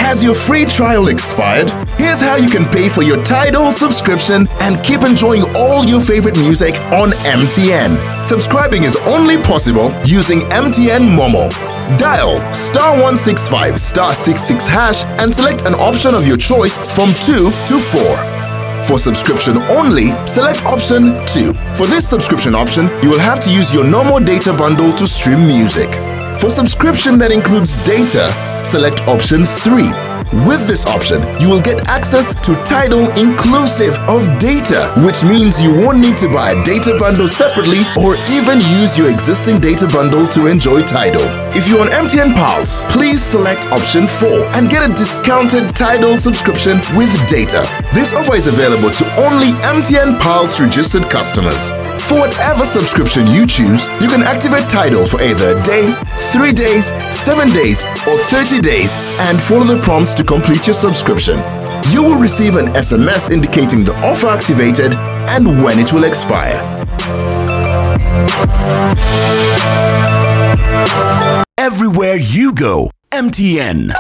Has your free trial expired? Here's how you can pay for your Tidal subscription and keep enjoying all your favorite music on MTN. Subscribing is only possible using MTN Momo. Dial *165 *66# and select an option of your choice from 2 to 4. For subscription only, select option 2. For this subscription option, you will have to use your normal data bundle to stream music. For subscription that includes data, select option 3. With this option, you will get access to Tidal inclusive of data, which means you won't need to buy a data bundle separately or even use your existing data bundle to enjoy Tidal. If you're on MTN Pulse, please select option 4 and get a discounted Tidal subscription with data. This offer is available to only MTN Pulse registered customers. For whatever subscription you choose, you can activate Tidal for either a day, 3 days, 7 days, or 30 days and follow the prompts to complete your subscription. You will receive an SMS indicating the offer activated and when it will expire. Everywhere you go, MTN.